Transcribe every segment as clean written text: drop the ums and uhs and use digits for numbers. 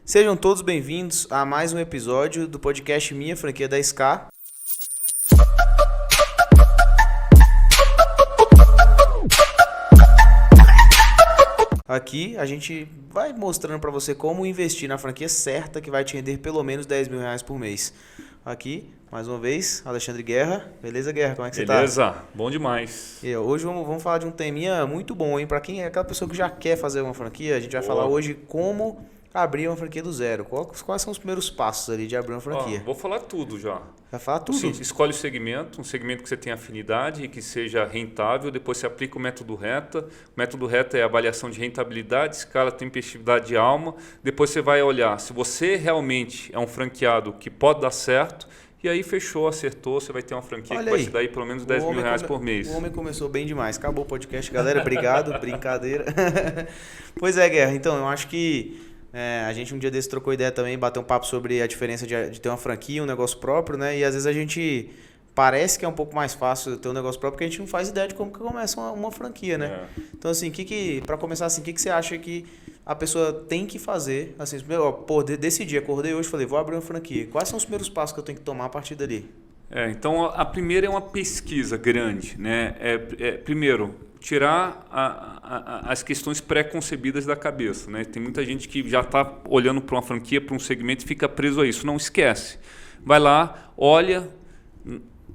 Sejam todos bem-vindos a mais um episódio do podcast Minha Franquia da SK. Aqui a gente vai mostrando para você como investir na franquia certa que vai te render pelo menos R$10.000 por mês. Aqui, mais uma vez, Alexandre Guerra. Beleza, Guerra? Como é que você tá? Beleza, bom demais. E hoje vamos falar de um teminha muito bom, hein? Para quem é aquela pessoa que já quer fazer uma franquia, a gente vai falar hoje como abrir uma franquia do zero. Quais são os primeiros passos ali de abrir uma franquia? Vou falar tudo já. Vai falar tudo? Sim, escolhe o segmento, um segmento que você tenha afinidade e que seja rentável. Depois você aplica o método RETA. O método RETA é a avaliação de rentabilidade, escala, tempestividade de alma. Depois você vai olhar se você realmente é um franqueado que pode dar certo. E aí fechou, acertou, você vai ter uma franquia que vai te dar aí pelo menos R$10.000 por mês. O homem começou bem demais. Acabou o podcast, galera. Obrigado, brincadeira. Pois é, Guerra. Então, eu acho que a gente um dia desse trocou ideia também, bateu um papo sobre a diferença de ter uma franquia, um negócio próprio, né? E às vezes a gente parece que é um pouco mais fácil ter um negócio próprio, porque a gente não faz ideia de como que começa uma franquia, né? Então, assim, para começar assim, o que você acha que a pessoa tem que fazer? Assim, decidi, acordei hoje, falei, vou abrir uma franquia. Quais são os primeiros passos que eu tenho que tomar a partir dali? Então, a primeira é uma pesquisa grande, né? Primeiro, tirar as questões pré-concebidas da cabeça, né? Tem muita gente que já está olhando para uma franquia, para um segmento e fica preso a isso. Não esquece. Vai lá, olha,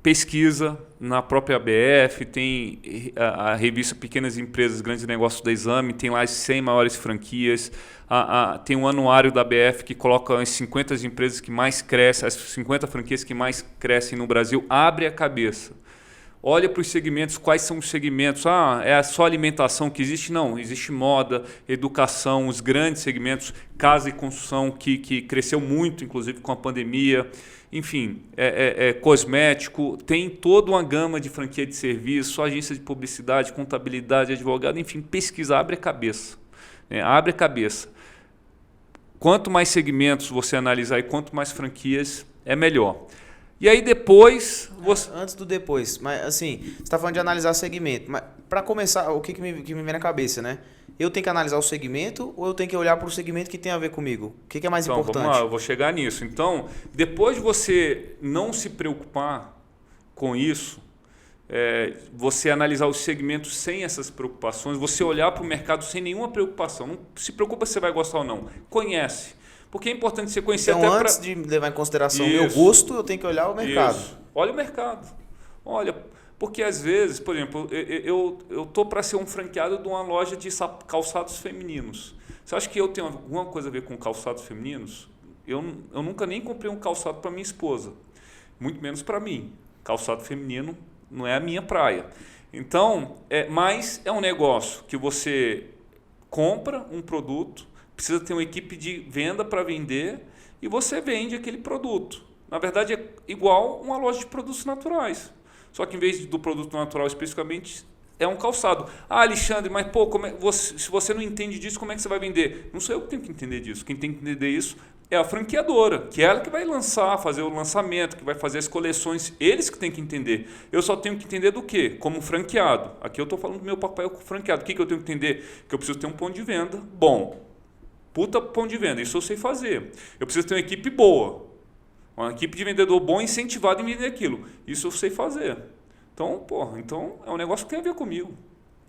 pesquisa na própria ABF, tem a revista Pequenas Empresas, Grandes Negócios da Exame, tem lá as 100 maiores franquias, tem um anuário da ABF que coloca as 50 empresas que mais crescem, as 50 franquias que mais crescem no Brasil. Abre a cabeça. Olha para os segmentos, quais são os segmentos? É só alimentação que existe? Não, existe moda, educação, os grandes segmentos, casa e construção, que cresceu muito, inclusive com a pandemia. Enfim, cosmético, tem toda uma gama de franquia de serviço, agência de publicidade, contabilidade, advogado, enfim, pesquisa, abre a cabeça. Abre a cabeça. Quanto mais segmentos você analisar e quanto mais franquias, é melhor. E aí depois... Antes do depois, mas assim, você está falando de analisar segmento, mas para começar, o que me vem na cabeça, né? Eu tenho que analisar o segmento ou eu tenho que olhar para o segmento que tem a ver comigo? O que é mais importante? Vamos lá, eu vou chegar nisso. Então, depois de você não se preocupar com isso, você analisar os segmentos sem essas preocupações, você olhar para o mercado sem nenhuma preocupação. Não se preocupa se você vai gostar ou não. Conhece. Porque é importante você conhecer então, antes de levar em consideração o meu gosto, eu tenho que olhar o mercado. Isso. Olha o mercado. Olha, porque às vezes, por exemplo, eu estou para ser um franqueado de uma loja de calçados femininos. Você acha que eu tenho alguma coisa a ver com calçados femininos? Eu nunca nem comprei um calçado para minha esposa, muito menos para mim. Calçado feminino não é a minha praia. Então, mas é um negócio que você compra um produto, precisa ter uma equipe de venda para vender e você vende aquele produto. Na verdade, é igual uma loja de produtos naturais. Só que em vez do produto natural especificamente, é um calçado. Alexandre, mas se você não entende disso, como é que você vai vender? Não sou eu que tenho que entender disso. Quem tem que entender isso é a franqueadora, que é ela que vai fazer o lançamento, que vai fazer as coleções. Eles que têm que entender. Eu só tenho que entender do quê? Como franqueado. Aqui eu estou falando do meu papel como franqueado. O que eu tenho que entender? Que eu preciso ter um ponto de venda bom. Puta ponto de venda, isso eu sei fazer. Eu preciso ter uma equipe boa. Uma equipe de vendedor bom incentivado em vender aquilo. Isso eu sei fazer. Então, então é um negócio que tem a ver comigo.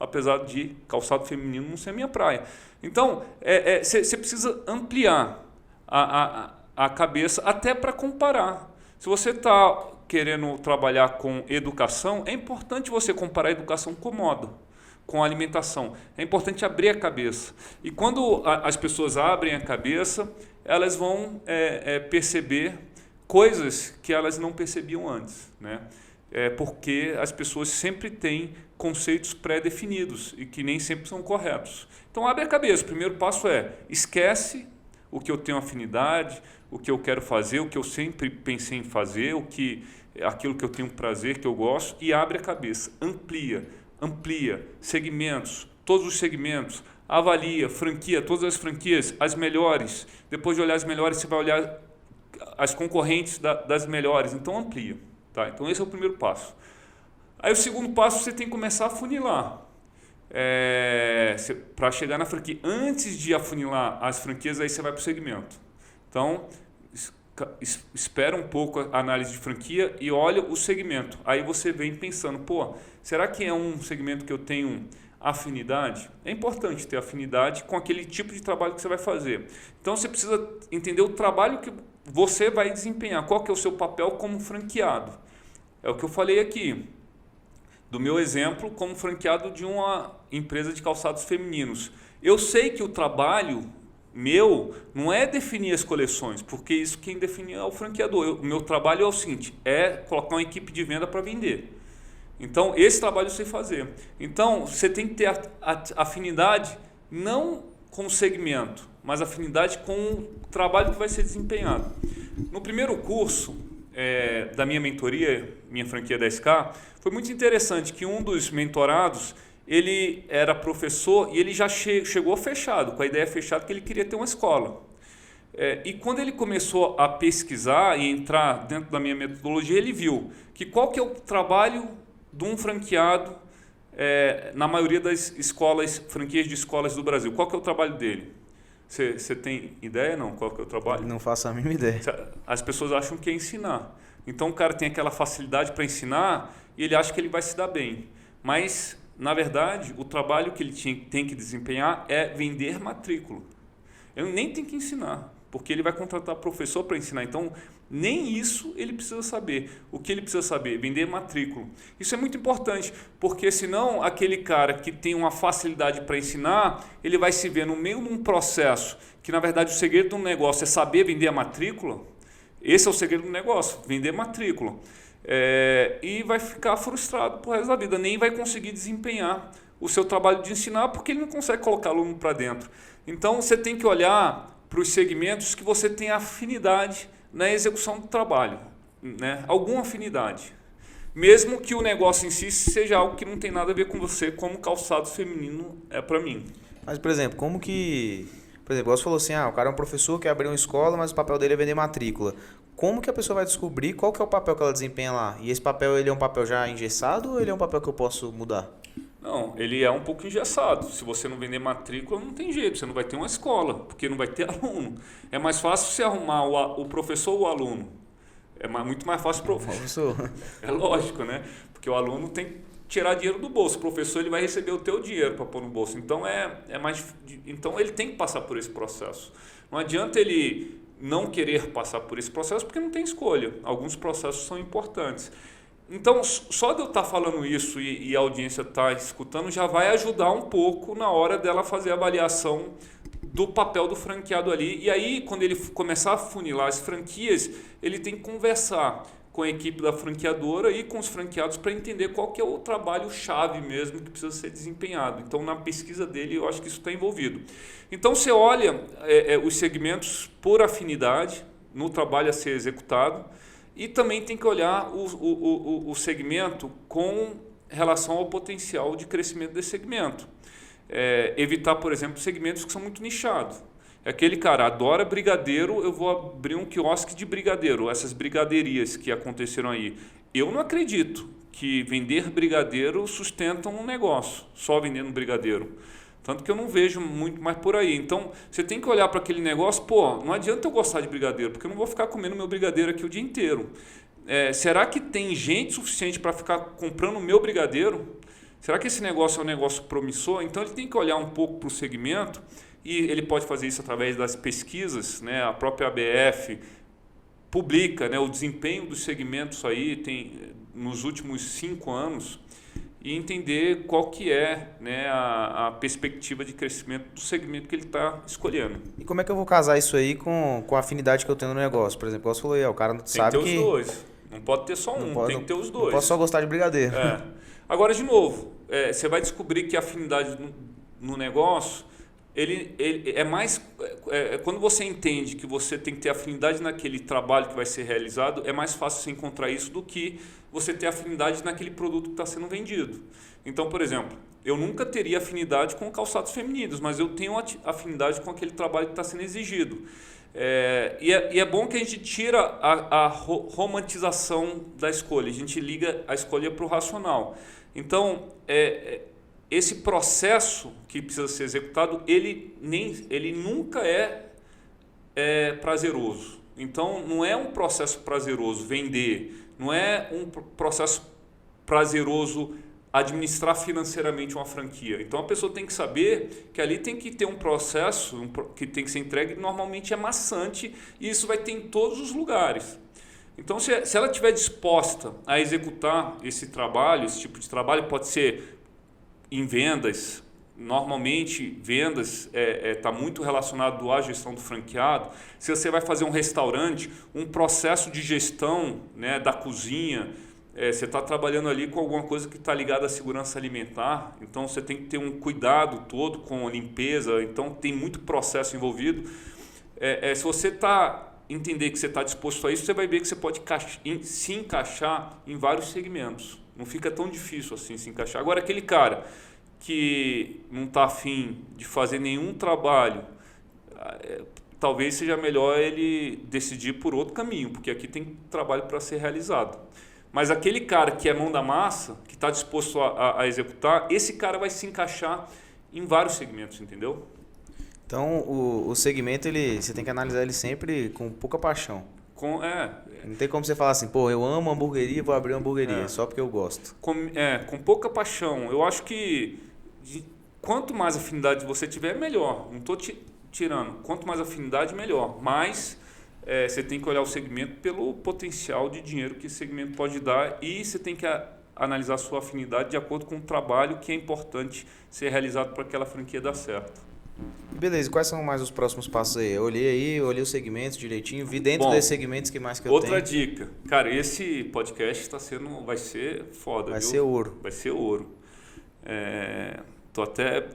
Apesar de calçado feminino não ser a minha praia. Então, você precisa ampliar a cabeça até para comparar. Se você está querendo trabalhar com educação, é importante você comparar a educação com moda, com a alimentação. É importante abrir a cabeça. E quando as pessoas abrem a cabeça, elas vão perceber coisas que elas não percebiam antes, né? Porque as pessoas sempre têm conceitos pré-definidos e que nem sempre são corretos. Então, abre a cabeça. O primeiro passo esquece o que eu tenho afinidade, o que eu quero fazer, o que eu sempre pensei em fazer, aquilo que eu tenho prazer, que eu gosto, e abre a cabeça. Amplia segmentos, todos os segmentos, avalia, franquia, todas as franquias, as melhores. Depois de olhar as melhores, você vai olhar as concorrentes das melhores. Então, amplia. Tá? Então, esse é o primeiro passo. Aí, o segundo passo, você tem que começar a afunilar. Para chegar na franquia. Antes de afunilar as franquias, aí você vai para o segmento. Então, espera um pouco a análise de franquia e olha o segmento. Aí você vem pensando, pô, será que é um segmento que eu tenho afinidade? É importante ter afinidade com aquele tipo de trabalho que você vai fazer. Então você precisa entender o trabalho que você vai desempenhar, qual que é o seu papel como franqueado. É o que eu falei aqui, do meu exemplo como franqueado de uma empresa de calçados femininos. Eu sei que o trabalho meu não é definir as coleções, porque isso quem define é o franqueador. O meu trabalho é o seguinte, é colocar uma equipe de venda para vender. Então, esse trabalho eu sei fazer. Então, você tem que ter afinidade não com o segmento, mas afinidade com o trabalho que vai ser desempenhado. No primeiro curso da minha mentoria, minha franquia 10K, foi muito interessante que um dos mentorados, ele era professor e ele já chegou fechado, com a ideia fechada que ele queria ter uma escola. E quando ele começou a pesquisar e entrar dentro da minha metodologia, ele viu que qual que é o trabalho de um franqueado na maioria das escolas, franquias de escolas do Brasil. Qual que é o trabalho dele? Você tem ideia, não? Qual que é o trabalho? Não faço a mínima ideia. As pessoas acham que é ensinar. Então o cara tem aquela facilidade para ensinar e ele acha que ele vai se dar bem. Mas, na verdade, o trabalho que ele tem que desempenhar é vender matrícula. Ele nem tem que ensinar, porque ele vai contratar professor para ensinar. Então, nem isso ele precisa saber. O que ele precisa saber? Vender matrícula. Isso é muito importante, porque senão aquele cara que tem uma facilidade para ensinar, ele vai se ver no meio de um processo que, na verdade, o segredo do negócio é saber vender a matrícula. Esse é o segredo do negócio, vender matrícula. E vai ficar frustrado pro resto da vida, nem vai conseguir desempenhar o seu trabalho de ensinar, porque ele não consegue colocar aluno para dentro. Então, você tem que olhar para os segmentos que você tem afinidade na execução do trabalho, né? Alguma afinidade. Mesmo que o negócio em si seja algo que não tem nada a ver com você, como calçado feminino é para mim. Mas, por exemplo, como que... Por exemplo, você falou assim, o cara é um professor, quer abrir uma escola, mas o papel dele é vender matrícula. Como que a pessoa vai descobrir qual que é o papel que ela desempenha lá? E esse papel, ele é um papel já engessado ou ele é um papel que eu posso mudar? Não, ele é um pouco engessado. Se você não vender matrícula, não tem jeito. Você não vai ter uma escola, porque não vai ter aluno. É mais fácil você arrumar o professor ou o aluno. É muito mais fácil o professor. É lógico, né? Porque o aluno tem que tirar dinheiro do bolso. O professor ele vai receber o teu dinheiro para pôr no bolso. Então, então ele tem que passar por esse processo. Não adianta ele não querer passar por esse processo porque não tem escolha. Alguns processos são importantes. Então, só de eu estar falando isso e a audiência estar escutando já vai ajudar um pouco na hora dela fazer a avaliação do papel do franqueado ali. E aí, quando ele começar a funilar as franquias, ele tem que conversar com a equipe da franqueadora e com os franqueados para entender qual que é o trabalho-chave mesmo que precisa ser desempenhado. Então, na pesquisa dele, eu acho que isso está envolvido. Então, você olha os segmentos por afinidade no trabalho a ser executado, e também tem que olhar o segmento com relação ao potencial de crescimento desse segmento. Evitar, por exemplo, segmentos que são muito nichados. Aquele cara adora brigadeiro, eu vou abrir um quiosque de brigadeiro. Essas brigaderias que aconteceram aí. Eu não acredito que vender brigadeiro sustenta um negócio, só vendendo brigadeiro. Tanto que eu não vejo muito mais por aí. Então, você tem que olhar para aquele negócio, não adianta eu gostar de brigadeiro, porque eu não vou ficar comendo meu brigadeiro aqui o dia inteiro. Será que tem gente suficiente para ficar comprando o meu brigadeiro? Será que esse negócio é um negócio promissor? Então, ele tem que olhar um pouco para o segmento, e ele pode fazer isso através das pesquisas, né? A própria ABF publica, né, o desempenho dos segmentos aí nos últimos 5 anos, e entender qual que é, né, a perspectiva de crescimento do segmento que ele está escolhendo. E como é que eu vou casar isso aí com a afinidade que eu tenho no negócio? Por exemplo, você falou aí, o cara não sabe que... Tem que ter os dois. Não pode ter só um, tem que ter os dois. Não posso só gostar de brigadeiro. Agora, de novo, você vai descobrir que a afinidade no negócio, ele é mais... quando você entende que você tem que ter afinidade naquele trabalho que vai ser realizado, é mais fácil você encontrar isso do que você ter afinidade naquele produto que está sendo vendido. Então, por exemplo, eu nunca teria afinidade com calçados femininos, mas eu tenho afinidade com aquele trabalho que está sendo exigido. E é bom que a gente tira a romantização da escolha, a gente liga a escolha para o racional. Então, esse processo que precisa ser executado, ele nunca é é prazeroso. Então, não é um processo prazeroso vender, não é um processo prazeroso administrar financeiramente uma franquia. Então, a pessoa tem que saber que ali tem que ter um processo que tem que ser entregue, normalmente é maçante, e isso vai ter em todos os lugares. Então, se ela estiver disposta a executar esse trabalho, esse tipo de trabalho, pode ser em vendas. Normalmente, vendas está muito relacionado à gestão do franqueado. Se você vai fazer um restaurante, um processo de gestão, né, da cozinha, você está trabalhando ali com alguma coisa que está ligada à segurança alimentar, então você tem que ter um cuidado todo com a limpeza, então tem muito processo envolvido. Se você entender que você está disposto a isso, você vai ver que você pode se encaixar em vários segmentos. Não fica tão difícil assim se encaixar. Agora, aquele cara que não está afim de fazer nenhum trabalho, talvez seja melhor ele decidir por outro caminho, porque aqui tem trabalho para ser realizado. Mas aquele cara que é mão da massa, que está disposto a executar, esse cara vai se encaixar em vários segmentos, entendeu? Então, o segmento, você tem que analisar ele sempre com pouca paixão. Não tem como você falar assim, pô, eu amo hamburgueria, vou abrir uma hamburgueria, só porque eu gosto. Com pouca paixão. Eu acho que quanto mais afinidade você tiver, melhor. Não estou tirando. Quanto mais afinidade, melhor. Mas você tem que olhar o segmento pelo potencial de dinheiro que esse segmento pode dar, e você tem que analisar a sua afinidade de acordo com o trabalho que é importante ser realizado para aquela franquia dar certo. Beleza, quais são mais os próximos passos aí? Eu olhei os segmentos direitinho, vi dentro desses segmentos que mais que eu tenho. Outra dica. Cara, esse podcast vai ser foda, Vai viu? ser ouro. Vai ser ouro. Tô até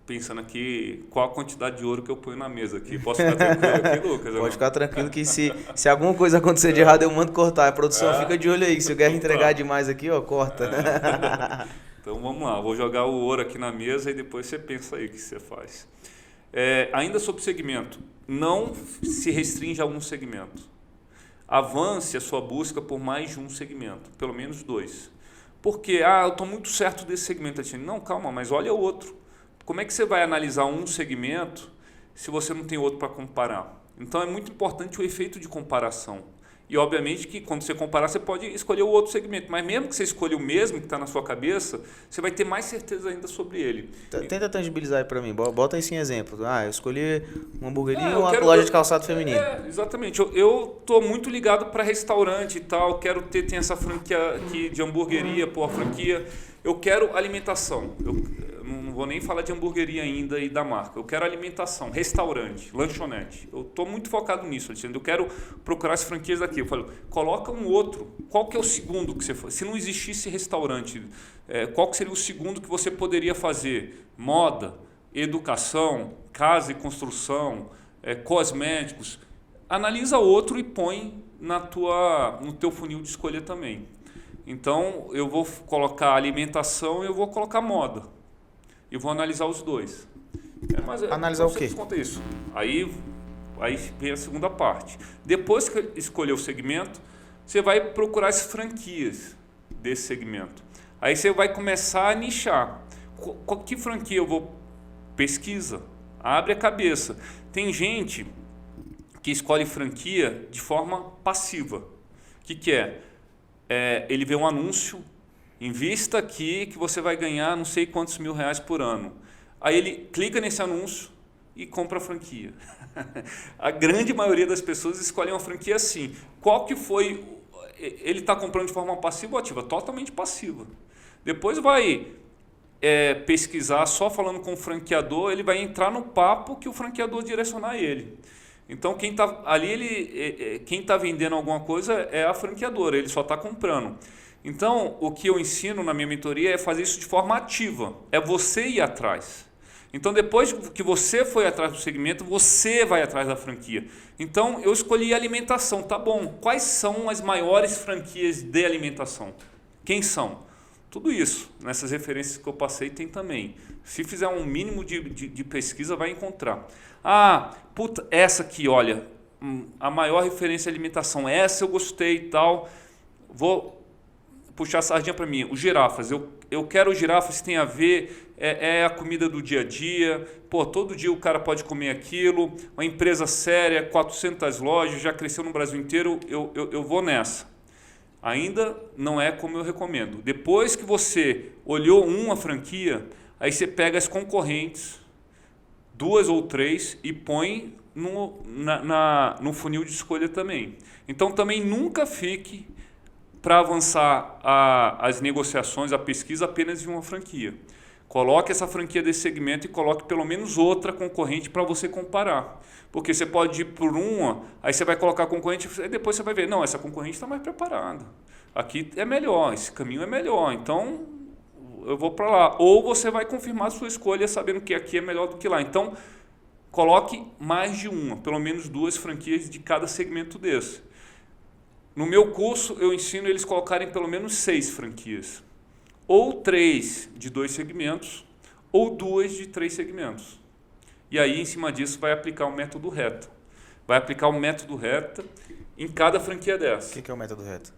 pensando aqui qual a quantidade de ouro que eu ponho na mesa aqui. Posso ficar tranquilo aqui, Lucas? Pode ficar tranquilo que se alguma coisa acontecer de errado, eu mando cortar. A produção fica de olho aí, se o Guerra entregar demais aqui, ó, corta. Então vamos lá, vou jogar o ouro aqui na mesa e depois você pensa aí o que você faz. Ainda sobre segmento, não se restringe a um segmento. Avance a sua busca por mais de um segmento, pelo menos 2. Porque, eu estou muito certo desse segmento. Não, calma, mas olha o outro. Como é que você vai analisar um segmento se você não tem outro para comparar? Então é muito importante o efeito de comparação. E obviamente que quando você comparar, você pode escolher o outro segmento. Mas mesmo que você escolha o mesmo que está na sua cabeça, você vai ter mais certeza ainda sobre ele. Tenta tangibilizar aí para mim. Bota isso em exemplo. Eu escolhi uma hamburgueria ou uma loja de calçado feminino. Exatamente. Eu estou muito ligado para restaurante e tal. Quero tem essa franquia aqui de hamburgueria, a franquia. Eu quero alimentação. Eu não vou nem falar de hamburgueria ainda e da marca. Eu quero alimentação, restaurante, lanchonete. Eu estou muito focado nisso, Alexandre. Eu quero procurar as franquias daqui. Eu falo, coloca um outro. Qual que é o segundo que você faz? Se não existisse restaurante, qual que seria o segundo que você poderia fazer? Moda, educação, casa e construção, cosméticos. Analisa outro e põe no teu funil de escolha também. Então, eu vou colocar alimentação e eu vou colocar moda. E vou analisar os dois. Analisar o quê? Conta isso. Aí vem a segunda parte. Depois que escolher o segmento, você vai procurar as franquias desse segmento. Aí você vai começar a nichar. Que franquia eu vou? Pesquisa. Abre a cabeça. Tem gente que escolhe franquia de forma passiva. O que é? Ele vê um anúncio, invista aqui que você vai ganhar não sei quantos R$1.000 por ano. Aí ele clica nesse anúncio e compra a franquia. A grande maioria das pessoas escolhe uma franquia assim. Qual que foi? Ele está comprando de forma passiva ou ativa? Totalmente passiva. Depois vai pesquisar só falando com o franqueador, ele vai entrar no papo que o franqueador direcionar ele. Então, quem está ali, quem está vendendo alguma coisa é a franqueadora, ele só está comprando. Então, o que eu ensino na minha mentoria é fazer isso de forma ativa, é você ir atrás. Então, depois que você foi atrás do segmento, você vai atrás da franquia. Então, eu escolhi alimentação, tá bom. Quais são as maiores franquias de alimentação? Quem são? Tudo isso, nessas referências que eu passei, tem também. Se fizer um mínimo de pesquisa, vai encontrar. Essa aqui, olha, a maior referência de alimentação, essa eu gostei e tal. Vou puxar a sardinha para mim. Os girafas, eu quero girafas que tem a ver é a comida do dia a dia. Pô, todo dia o cara pode comer aquilo. Uma empresa séria, 400 lojas, já cresceu no Brasil inteiro, eu vou nessa. Ainda não é como eu recomendo. Depois que você olhou uma franquia, aí você pega as concorrentes, 2 ou 3, e põe no funil de escolha também. Então também nunca fique para avançar as negociações, a pesquisa apenas em uma franquia. Coloque essa franquia desse segmento e coloque pelo menos outra concorrente para você comparar. Porque você pode ir por uma, aí você vai colocar a concorrente e depois você vai ver, não, essa concorrente está mais preparada. Aqui é melhor, esse caminho é melhor, então eu vou para lá. Ou você vai confirmar a sua escolha sabendo que aqui é melhor do que lá. Então, coloque mais de uma, pelo menos 2 franquias de cada segmento desse. No meu curso, eu ensino eles colocarem pelo menos 6 franquias. Ou 3 de 2 segmentos, ou 2 de 3 segmentos. E aí, em cima disso, vai aplicar o método reto. Vai aplicar o método reto em cada franquia dessa. O que é o método reto?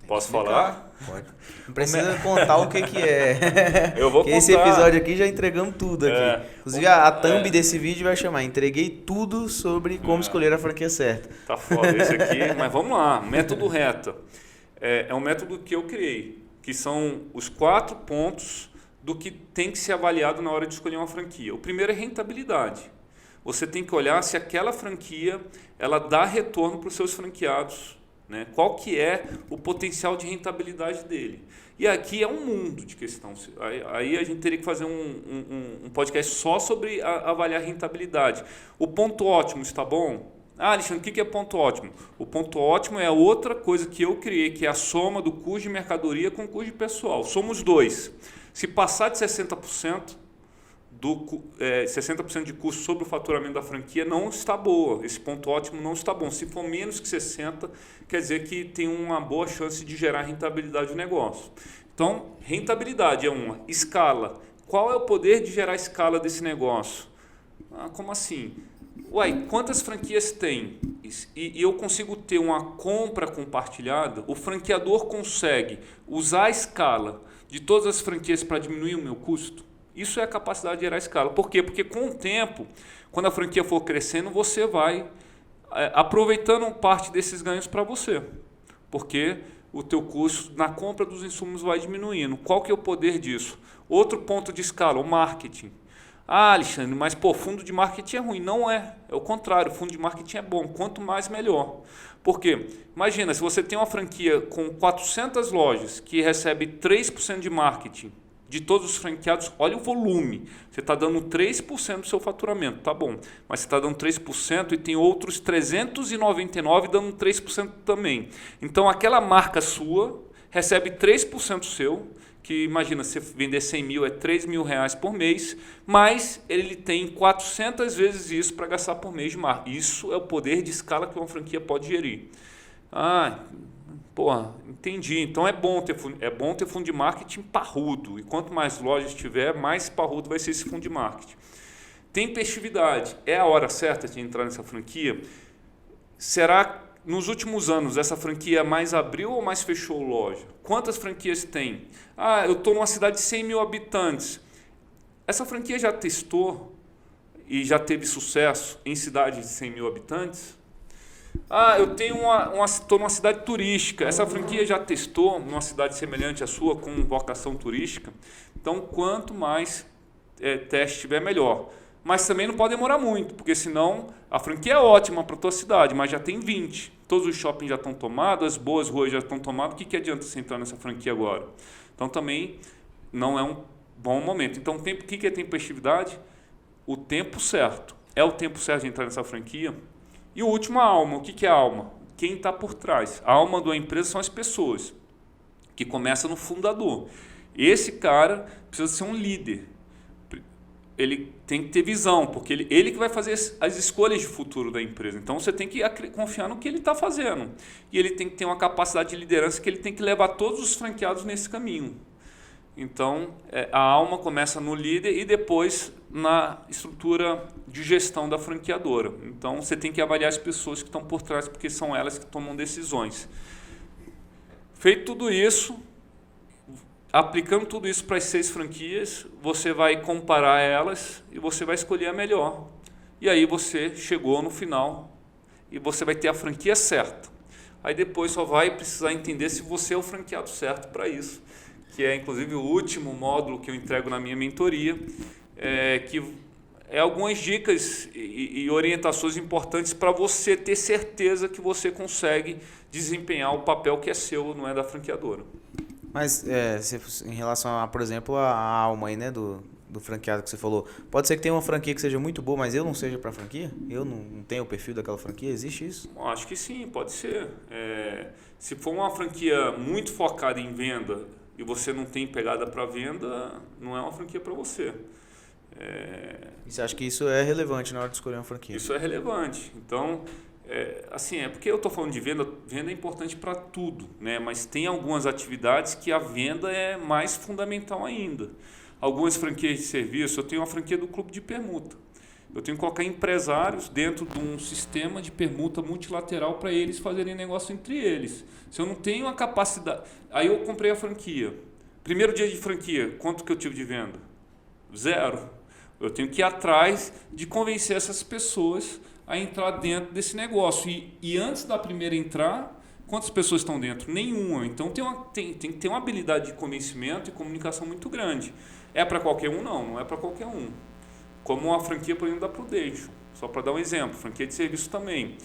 Posso falar? Pode. Não precisa contar o que é. Eu vou contar. Esse episódio aqui já entregamos tudo aqui. Inclusive, a thumb desse vídeo vai chamar Entreguei tudo sobre como escolher a franquia certa. Tá foda esse aqui, mas vamos lá. Método reto. É um método que eu criei, que são os 4 pontos do que tem que ser avaliado na hora de escolher uma franquia. O primeiro é rentabilidade. Você tem que olhar se aquela franquia ela dá retorno para os seus franqueados. Né? Qual que é o potencial de rentabilidade dele? E aqui é um mundo de questão. Aí a gente teria que fazer um podcast só sobre avaliar a rentabilidade. O ponto ótimo está bom? Alexandre, o que é ponto ótimo? O ponto ótimo é outra coisa que eu criei, que é a soma do custo de mercadoria com o custo de pessoal. Somos 2. Se passar de 60%, 60% de custo sobre o faturamento da franquia não está boa. Esse ponto ótimo não está bom. Se for menos que 60%, quer dizer que tem uma boa chance de gerar rentabilidade do negócio. Então, rentabilidade é uma. Escala. Qual é o poder de gerar escala desse negócio? Como assim? Uai, quantas franquias tem? E eu consigo ter uma compra compartilhada? O franqueador consegue usar a escala de todas as franquias para diminuir o meu custo? Isso é a capacidade de gerar escala. Por quê? Porque com o tempo, quando a franquia for crescendo, você vai aproveitando parte desses ganhos para você. Porque o teu custo na compra dos insumos vai diminuindo. Qual que é o poder disso? Outro ponto de escala, o marketing. Alexandre, mas fundo de marketing é ruim. Não é. É o contrário, fundo de marketing é bom. Quanto mais, melhor. Por quê? Imagina, se você tem uma franquia com 400 lojas que recebe 3% de marketing de todos os franqueados, olha o volume. Você está dando 3% do seu faturamento, tá bom. Mas você está dando 3% e tem outros 399 dando 3% também. Então, aquela marca sua recebe 3% seu, que imagina, se você vender 100 mil é 3 mil reais por mês, mas ele tem 400 vezes isso para gastar por mês de marca. Isso é o poder de escala que uma franquia pode gerir. Entendi. Então é bom ter fundo de marketing parrudo. E quanto mais lojas tiver, mais parrudo vai ser esse fundo de marketing. Tempestividade. É a hora certa de entrar nessa franquia? Será que nos últimos anos essa franquia mais abriu ou mais fechou loja? Quantas franquias tem? Eu estou numa cidade de 100 mil habitantes. Essa franquia já testou e já teve sucesso em cidades de 100 mil habitantes? Eu tenho estou numa cidade turística. Essa franquia já testou numa cidade semelhante à sua, com vocação turística? Então, quanto mais teste tiver, melhor. Mas também não pode demorar muito, porque senão a franquia é ótima para a tua cidade, mas já tem 20. Todos os shoppings já estão tomados, as boas ruas já estão tomadas. O que adianta você entrar nessa franquia agora? Então, também não é um bom momento. Então, o que é tempestividade? O tempo certo. É o tempo certo de entrar nessa franquia? E o último, a alma. O que é a alma? Quem está por trás. A alma de uma empresa são as pessoas, que começa no fundador. Esse cara precisa ser um líder. Ele tem que ter visão, porque ele que vai fazer as escolhas de futuro da empresa. Então, você tem que confiar no que ele está fazendo. E ele tem que ter uma capacidade de liderança que ele tem que levar todos os franqueados nesse caminho. Então, a alma começa no líder e depois na estrutura de gestão da franqueadora. Então, você tem que avaliar as pessoas que estão por trás, porque são elas que tomam decisões. Feito tudo isso, aplicando tudo isso para as 6 franquias, você vai comparar elas e você vai escolher a melhor. E aí você chegou no final e você vai ter a franquia certa. Aí depois só vai precisar entender se você é o franqueado certo para isso, que é inclusive o último módulo que eu entrego na minha mentoria, que é algumas dicas e orientações importantes para você ter certeza que você consegue desempenhar o papel que é seu, não é da franqueadora. Mas em relação a, por exemplo, a alma aí, né, do franqueado que você falou, pode ser que tenha uma franquia que seja muito boa, mas eu não seja para a franquia? Eu não tenho o perfil daquela franquia? Existe isso? Acho que sim, pode ser. Se for uma franquia muito focada em venda e você não tem pegada para venda, não é uma franquia para você. E você acha que isso é relevante na hora de escolher uma franquia? Isso é relevante. Então, porque eu estou falando de venda é importante para tudo, né? Mas tem algumas atividades que a venda é mais fundamental ainda. Algumas franquias de serviço, eu tenho uma franquia do clube de permuta. Eu tenho que colocar empresários dentro de um sistema de permuta multilateral para eles fazerem negócio entre eles. Se eu não tenho a capacidade... Aí eu comprei a franquia. Primeiro dia de franquia, quanto que eu tive de venda? 0. Eu tenho que ir atrás de convencer essas pessoas a entrar dentro desse negócio. E antes da primeira entrar, quantas pessoas estão dentro? Nenhuma. Então tem que ter uma habilidade de convencimento e comunicação muito grande. É para qualquer um? Não é para qualquer um. Como uma franquia, por exemplo, da Prudential. Só para dar um exemplo, franquia de serviço também.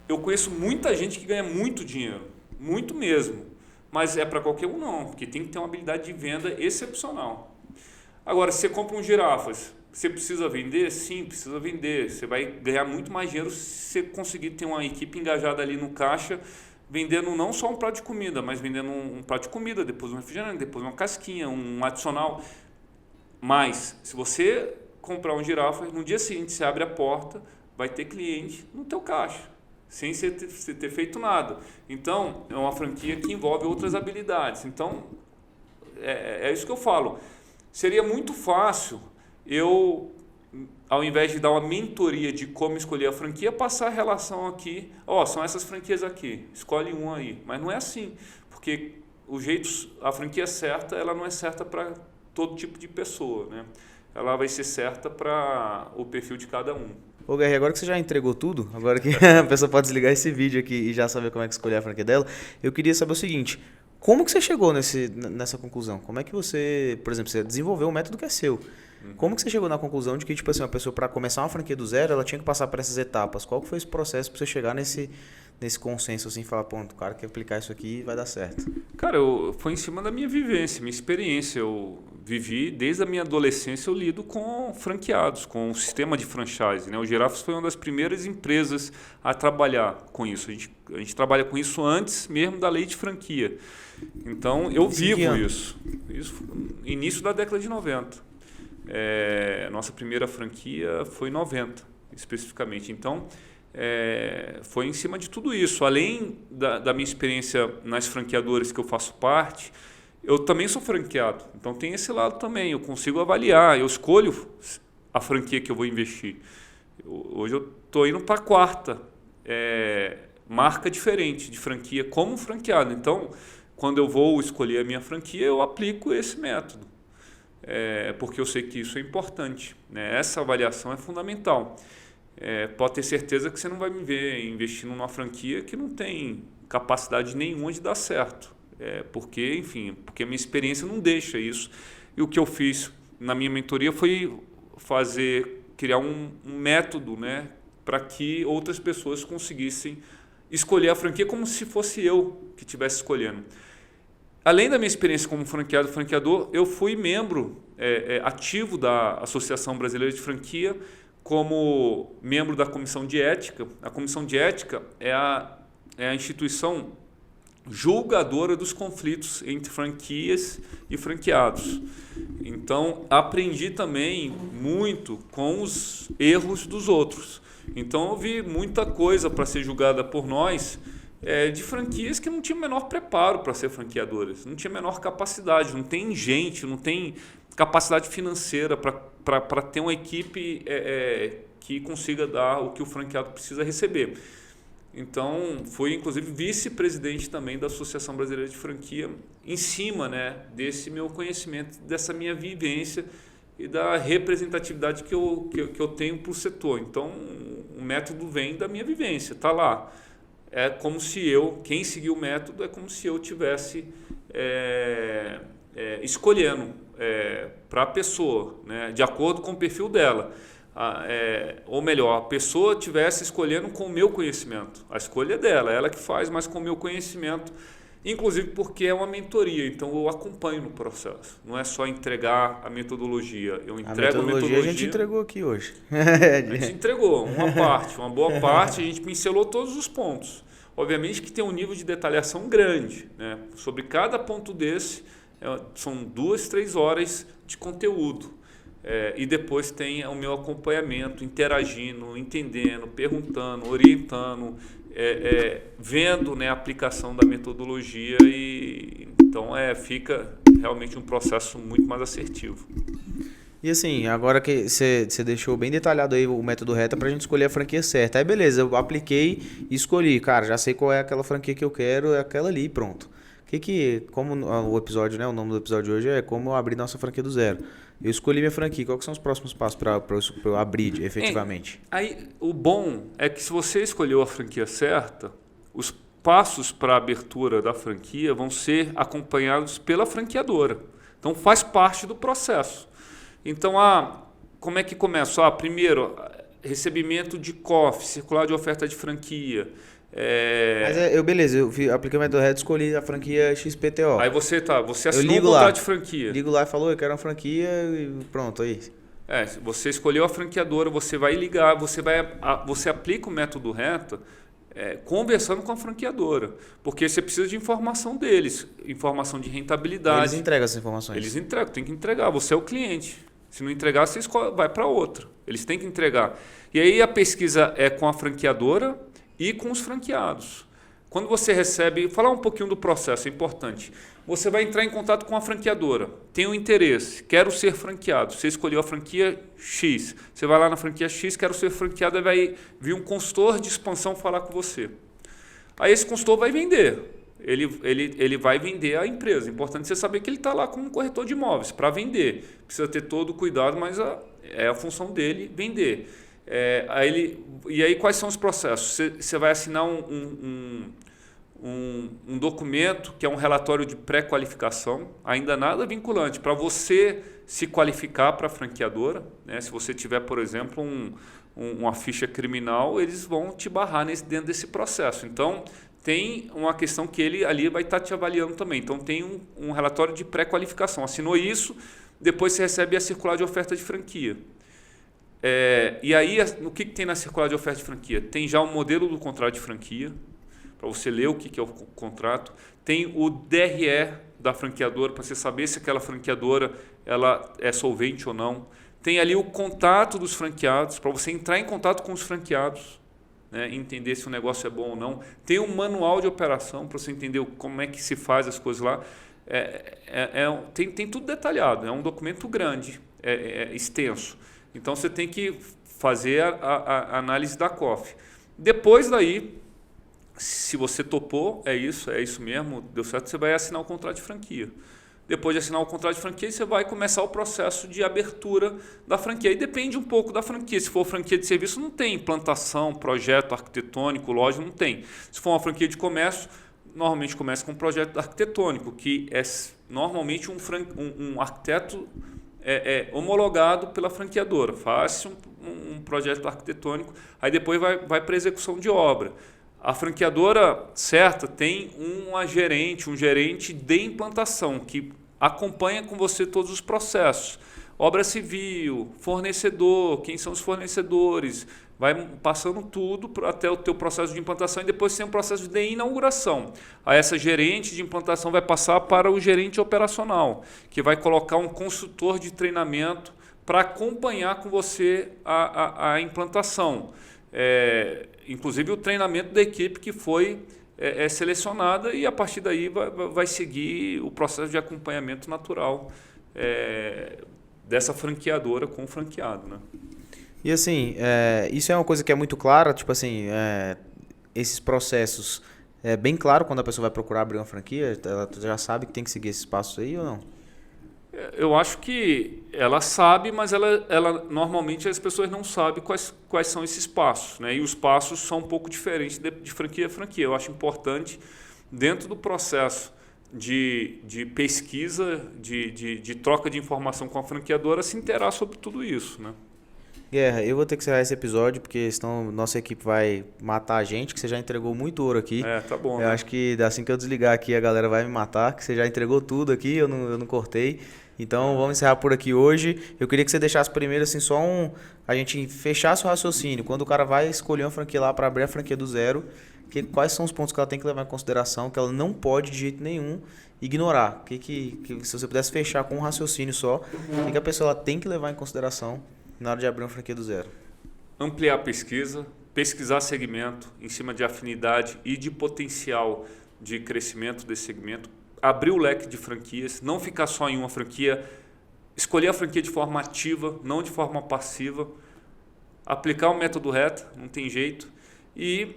Eu conheço muita gente que ganha muito dinheiro, muito mesmo. Mas é para qualquer um não, porque tem que ter uma habilidade de venda excepcional. Agora, se você compra um girafas, você precisa vender? Sim, precisa vender. Você vai ganhar muito mais dinheiro se você conseguir ter uma equipe engajada ali no caixa, vendendo não só um prato de comida, mas vendendo um prato de comida, depois um refrigerante, depois uma casquinha, um adicional. Mas, se você comprar um girafa, no dia seguinte você abre a porta, vai ter cliente no teu caixa, sem você ter feito nada. Então, é uma franquia que envolve outras habilidades. Então, é isso que eu falo. Seria muito fácil eu, ao invés de dar uma mentoria de como escolher a franquia, passar a relação aqui, são essas franquias aqui, escolhe uma aí. Mas não é assim, porque a franquia certa, ela não é certa para todo tipo de pessoa, né? Ela vai ser certa para o perfil de cada um. Ô, Guerri, agora que você já entregou tudo, agora que a pessoa pode desligar esse vídeo aqui e já saber como é que escolher a franquia dela, eu queria saber o seguinte: como que você chegou nessa conclusão? Como é que você, por exemplo, você desenvolveu um método que é seu? Como que você chegou na conclusão de que, tipo assim, uma pessoa para começar uma franquia do zero, ela tinha que passar por essas etapas? Qual que foi esse processo para você chegar nesse consenso, assim, falar, pô, o cara quer aplicar isso aqui e vai dar certo? Cara, foi em cima da minha vivência, minha experiência. Eu vivi, desde a minha adolescência, eu lido com franqueados, com o sistema de franchise, né? O Girafas foi uma das primeiras empresas a trabalhar com isso. A gente trabalha com isso antes mesmo da lei de franquia. Então, eu vivo isso. Isso no início da década de 90. Nossa primeira franquia foi em 90, especificamente. Então, foi em cima de tudo isso. Além da minha experiência nas franqueadoras que eu faço parte, eu também sou franqueado. Então, tem esse lado também. Eu consigo avaliar, eu escolho a franquia que eu vou investir. Hoje eu estou indo para a 4ª marca diferente de franquia como franqueado. Então, quando eu vou escolher a minha franquia, eu aplico esse método. Porque eu sei que isso é importante, né? Essa avaliação é fundamental. Pode ter certeza que você não vai me ver investindo numa franquia que não tem capacidade nenhuma de dar certo. Porque a minha experiência não deixa isso. E o que eu fiz na minha mentoria foi criar um método, né, para que outras pessoas conseguissem escolher a franquia como se fosse eu que estivesse escolhendo. Além da minha experiência como franqueador, eu fui membro ativo da Associação Brasileira de Franquia, como membro da Comissão de Ética. A Comissão de Ética é a instituição julgadora dos conflitos entre franquias e franqueados. Então, aprendi também muito com os erros dos outros. Então, eu vi muita coisa para ser julgada por nós, de franquias que não tinham o menor preparo para ser franqueadoras, não tinha a menor capacidade, não tem gente, não tem capacidade financeira para ter uma equipe que consiga dar o que o franqueado precisa receber. Então, fui inclusive vice-presidente também da Associação Brasileira de Franquia, em cima, né, desse meu conhecimento, dessa minha vivência e da representatividade que eu tenho para o setor. Então, o método vem da minha vivência, está lá. É como se quem seguiu o método é como se eu tivesse escolhendo para a pessoa, né, de acordo com o perfil dela. Ou melhor, a pessoa estivesse escolhendo com o meu conhecimento. A escolha é dela, ela que faz, mas com o meu conhecimento, inclusive porque é uma mentoria, então eu acompanho no processo. Não é só entregar a metodologia, eu entrego a metodologia. A gente entregou aqui hoje. A gente entregou uma boa parte, a gente pincelou todos os pontos. Obviamente que tem um nível de detalhação grande, né? Sobre cada ponto desse, são 2, 3 horas de conteúdo. E depois tem o meu acompanhamento, interagindo, entendendo, perguntando, orientando, vendo, né, a aplicação da metodologia. Então fica realmente um processo muito mais assertivo. E assim, agora que você deixou bem detalhado aí o método reta pra gente escolher a franquia certa. Aí beleza, eu apliquei e escolhi. Cara, já sei qual é aquela franquia que eu quero, é aquela ali, pronto. Como o episódio, né, o nome do episódio de hoje é como eu abrir nossa franquia do zero. Eu escolhi minha franquia, quais são os próximos passos para eu abrir efetivamente? Aí, o bom é que se você escolheu a franquia certa, os passos para a abertura da franquia vão ser acompanhados pela franqueadora. Então, faz parte do processo. Então, como é que começa? Primeiro, recebimento de COF, circular de oferta de franquia. Beleza, eu apliquei o método reto e escolhi a franquia XPTO. Aí você assinou um contrato de franquia. Ligo lá e falou, eu quero uma franquia e pronto, aí. Você escolheu a franqueadora, você vai ligar, você aplica o método reto conversando com a franqueadora. Porque você precisa de informação deles, informação de rentabilidade. Eles entregam essas informações. Eles entregam, tem que entregar, você é o cliente. Se não entregar, você vai para outra. Eles têm que entregar. E aí a pesquisa é com a franqueadora e com os franqueados. Quando você recebe, falar um pouquinho do processo, é importante. Você vai entrar em contato com a franqueadora, tem um interesse, quero ser franqueado. Você escolheu a franquia X, você vai lá na franquia X, quero ser franqueado, aí vai vir um consultor de expansão falar com você. Aí esse consultor vai vender, ele vai vender a empresa. É importante você saber que ele está lá como um corretor de imóveis para vender. Precisa ter todo o cuidado, mas é a função dele vender. E aí quais são os processos? Você vai assinar um documento que é um relatório de pré-qualificação, ainda nada vinculante, para você se qualificar para a franqueadora, né? Se você tiver, por exemplo, uma ficha criminal, eles vão te barrar dentro desse processo. Então, tem uma questão que ele ali vai estar te avaliando também. Então, tem um relatório de pré-qualificação. Assinou isso, depois você recebe a circular de oferta de franquia. E aí, o que tem na circular de oferta de franquia? Tem já um modelo do contrato de franquia, para você ler o que é o contrato. Tem o DRE da franqueadora, para você saber se aquela franqueadora ela é solvente ou não. Tem ali o contato dos franqueados, para você entrar em contato com os franqueados, né, entender se o negócio é bom ou não. Tem um manual de operação, para você entender como é que se faz as coisas lá. Tem tudo detalhado, é um documento grande, extenso. Então, você tem que fazer a análise da COF. Depois daí, se você topou, é isso mesmo, deu certo, você vai assinar o contrato de franquia. Depois de assinar o contrato de franquia, você vai começar o processo de abertura da franquia. E depende um pouco da franquia. Se for franquia de serviço, não tem implantação, projeto arquitetônico, loja, não tem. Se for uma franquia de comércio, normalmente começa com um projeto arquitetônico, que é normalmente um arquiteto homologado pela franqueadora. Faz um projeto arquitetônico, aí depois vai para a execução de obra. A franqueadora certa tem um gerente de implantação que acompanha com você todos os processos. Obra civil, fornecedor, quem são os fornecedores, vai passando tudo até o teu processo de implantação e depois tem um processo de inauguração. Aí essa gerente de implantação vai passar para o gerente operacional, que vai colocar um consultor de treinamento para acompanhar com você a implantação. Inclusive o treinamento da equipe que foi selecionada e a partir daí vai seguir o processo de acompanhamento natural dessa franqueadora com o franqueado, né? E assim, isso é uma coisa que é muito clara, tipo assim, esses processos é bem claro quando a pessoa vai procurar abrir uma franquia? Ela já sabe que tem que seguir esses passos aí ou não? Eu acho que ela sabe, mas ela normalmente as pessoas não sabem quais são esses passos, né? E os passos são um pouco diferentes de franquia a franquia. Eu acho importante, dentro do processo de pesquisa, de troca de informação com a franqueadora, se inteirar sobre tudo isso, né? Guerra, eu vou ter que encerrar esse episódio, porque senão nossa equipe vai matar a gente, que você já entregou muito ouro aqui. Tá bom. Eu né? acho que assim que eu desligar aqui, a galera vai me matar, que você já entregou tudo aqui, eu não cortei. Então vamos encerrar por aqui hoje. Eu queria que você deixasse primeiro assim a gente fechasse o raciocínio. Quando o cara vai escolher uma franquia lá para abrir a franquia do zero, quais são os pontos que ela tem que levar em consideração, que ela não pode de jeito nenhum ignorar? Que se você pudesse fechar com um raciocínio só, o que a pessoa ela tem que levar em consideração na hora de abrir uma franquia do zero? Ampliar a pesquisa, pesquisar segmento em cima de afinidade e de potencial de crescimento desse segmento, abrir o leque de franquias, não ficar só em uma franquia, escolher a franquia de forma ativa, não de forma passiva, aplicar o método RETA, não tem jeito, e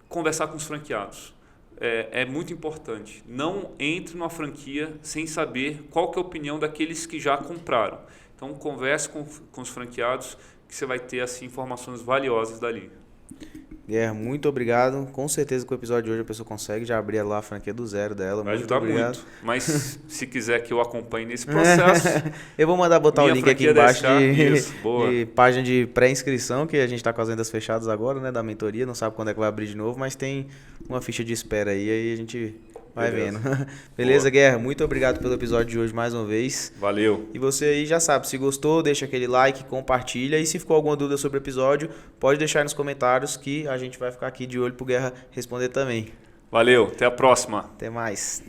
conversar com os franqueados. É muito importante. Não entre numa franquia sem saber qual que é a opinião daqueles que já compraram. Então, converse com os franqueados, que você vai ter assim, informações valiosas dali. Guerra, muito obrigado. Com certeza que o episódio de hoje a pessoa consegue já abrir lá a franquia do zero dela. Vai muito ajudar obrigado. muito. Mas se quiser que eu acompanhe nesse processo... Eu vou mandar botar o link aqui embaixo de página de pré-inscrição, que a gente está com as vendas fechadas agora, né, da mentoria. Não sabe quando é que vai abrir de novo, mas tem uma ficha de espera aí a gente vai vendo. Beleza, Guerra? Muito obrigado pelo episódio de hoje mais uma vez. Valeu. E você aí já sabe, se gostou, deixa aquele like, compartilha. E se ficou alguma dúvida sobre o episódio, pode deixar aí nos comentários que a gente vai ficar aqui de olho pro Guerra responder também. Valeu, até a próxima. Até mais.